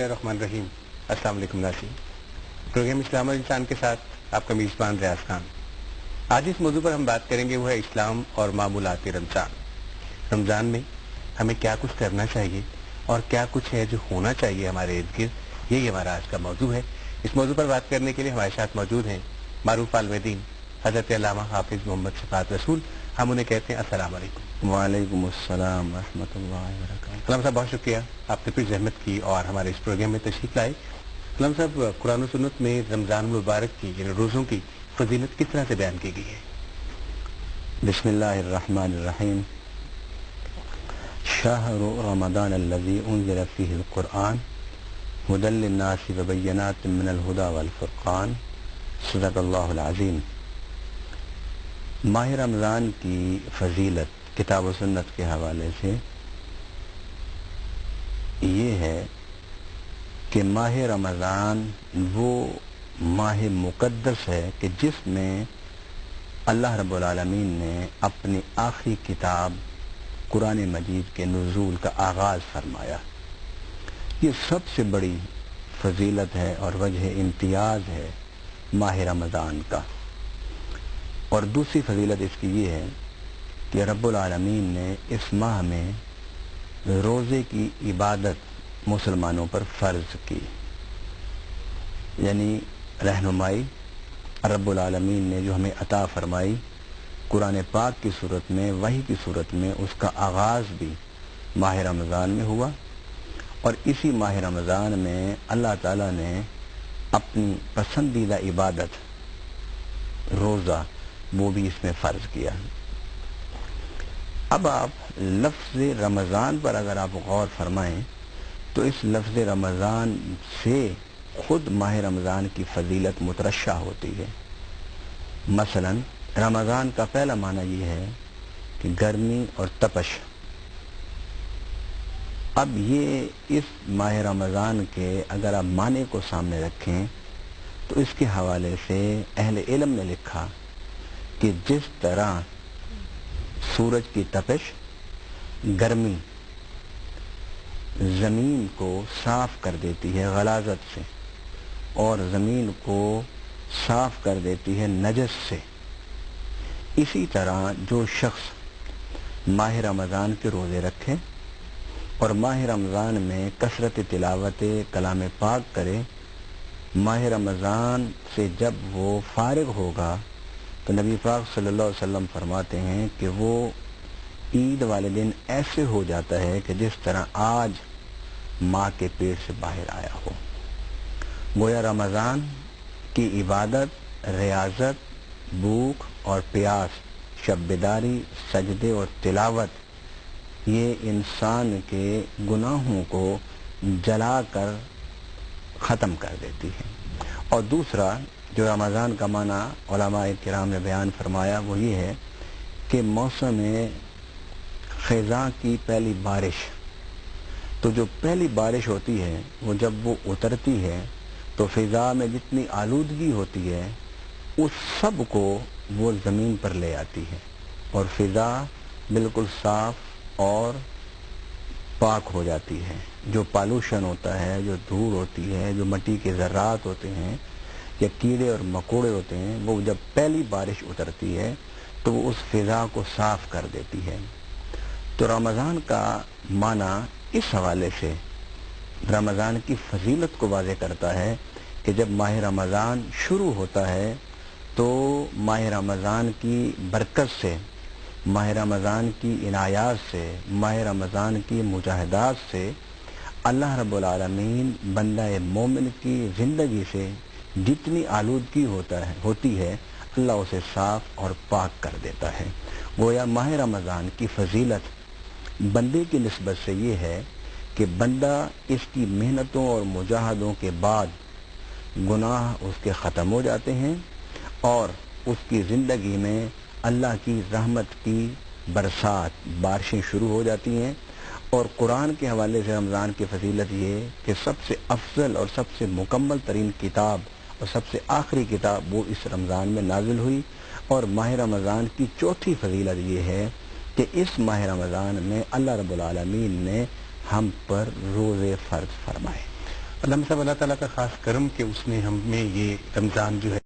الرحمن الرحیم۔ السلام علیکم ناظرین، پروگرام اسلام اور انسان کے ساتھ آپ کا میزبان ریاض خان۔ آج اس موضوع پر ہم بات کریں گے وہ ہے اسلام اور معمولات رمضان۔ رمضان میں ہمیں کیا کچھ کرنا چاہیے اور کیا کچھ ہے جو ہونا چاہیے ہمارے ارد گرد، یہی ہمارا آج کا موضوع ہے۔ اس موضوع پر بات کرنے کے لیے ہمارے ساتھ موجود ہیں معروف عالم دین حضرت علامہ حافظ محمد شفاعت رسول۔ ہم انہیں کہتے ہیں السلام علیکم۔ وعلیکم السلام ورحمۃ اللہ وبرکاتہ۔ علامہ صاحب بہت شکریہ، آپ نے پھر زحمت کی اور ہمارے اس پروگرام میں تشریف لائے۔ علامہ صاحب، قرآن و سنت میں رمضان المبارک کی یعنی روزوں کی فضیلت کس طرح سے بیان کی گئی ہے؟ بسم اللہ الرحمن الرحیم۔ شہر رمضان الذی انزل فیہ القرآن ھدی للناس وبینات من الھدی والفرقان، صدق اللہ العظیم۔ ماہ رمضان کی فضیلت کتاب و سنت کے حوالے سے یہ ہے کہ ماہ رمضان وہ ماہ مقدس ہے کہ جس میں اللہ رب العالمین نے اپنی آخری کتاب قرآن مجید کے نزول کا آغاز فرمایا۔ یہ سب سے بڑی فضیلت ہے اور وجہ امتیاز ہے ماہ رمضان کا۔ اور دوسری فضیلت اس کی یہ ہے کہ رب العالمین نے اس ماہ میں روزے کی عبادت مسلمانوں پر فرض کی، یعنی رہنمائی رب العالمین نے جو ہمیں عطا فرمائی قرآن پاک کی صورت میں، وحی کی صورت میں، اس کا آغاز بھی ماہ رمضان میں ہوا۔ اور اسی ماہ رمضان میں اللہ تعالیٰ نے اپنی پسندیدہ عبادت روزہ وہ بھی اس میں فرض کیا۔ اب آپ لفظ رمضان پر اگر آپ غور فرمائیں تو اس لفظ رمضان سے خود ماہ رمضان کی فضیلت مترشح ہوتی ہے۔ مثلا رمضان کا پہلا معنی یہ ہے کہ گرمی اور تپش۔ اب یہ اس ماہ رمضان کے اگر آپ معنی کو سامنے رکھیں تو اس کے حوالے سے اہل علم نے لکھا کہ جس طرح سورج کی تپش، گرمی زمین کو صاف کر دیتی ہے غلاظت سے اور زمین کو صاف کر دیتی ہے نجس سے، اسی طرح جو شخص ماہ رمضان کے روزے رکھے اور ماہ رمضان میں کثرت تلاوت کلام پاک کرے، ماہ رمضان سے جب وہ فارغ ہوگا تو نبی پاک صلی اللہ علیہ وسلم فرماتے ہیں کہ وہ عید والے دن ایسے ہو جاتا ہے کہ جس طرح آج ماں کے پیٹ سے باہر آیا ہو۔ گویا رمضان کی عبادت، ریاضت، بھوک اور پیاس، شب بیداری، سجدے اور تلاوت، یہ انسان کے گناہوں کو جلا کر ختم کر دیتی ہے۔ اور دوسرا جو رمضان کا معنی علماء کرام نے بیان فرمایا وہ یہ ہے کہ موسم خزاں کی پہلی بارش، تو جو پہلی بارش ہوتی ہے وہ جب وہ اترتی ہے تو فضا میں جتنی آلودگی ہوتی ہے اس سب کو وہ زمین پر لے آتی ہے اور فضا بالکل صاف اور پاک ہو جاتی ہے۔ جو پالوشن ہوتا ہے، جو دھول ہوتی ہے، جو مٹی کے ذرات ہوتے ہیں یا کیڑے اور مکوڑے ہوتے ہیں، وہ جب پہلی بارش اترتی ہے تو وہ اس فضا کو صاف کر دیتی ہے۔ تو رمضان کا معنی اس حوالے سے رمضان کی فضیلت کو واضح کرتا ہے کہ جب ماہ رمضان شروع ہوتا ہے تو ماہ رمضان کی برکت سے، ماہ رمضان کی عنایات سے، ماہ رمضان کی مجاہدات سے اللہ رب العالمین بندہ مومن کی زندگی سے جتنی آلودگی ہوتی ہے اللہ اسے صاف اور پاک کر دیتا ہے۔ گویا ماہ رمضان کی فضیلت بندے کی نسبت سے یہ ہے کہ بندہ اس کی محنتوں اور مجاہدوں کے بعد گناہ اس کے ختم ہو جاتے ہیں اور اس کی زندگی میں اللہ کی رحمت کی برسات، بارشیں شروع ہو جاتی ہیں۔ اور قرآن کے حوالے سے رمضان کی فضیلت یہ ہے کہ سب سے افضل اور سب سے مکمل ترین کتاب اور سب سے آخری کتاب وہ اس رمضان میں نازل ہوئی۔ اور ماہ رمضان کی چوتھی فضیلت یہ ہے کہ اس ماہ رمضان میں اللہ رب العالمین نے ہم پر روزے فرض فرمائے۔ علامہ صاحب اللہ تعالیٰ کا خاص کرم کہ اس نے ہمیں یہ رمضان جو ہے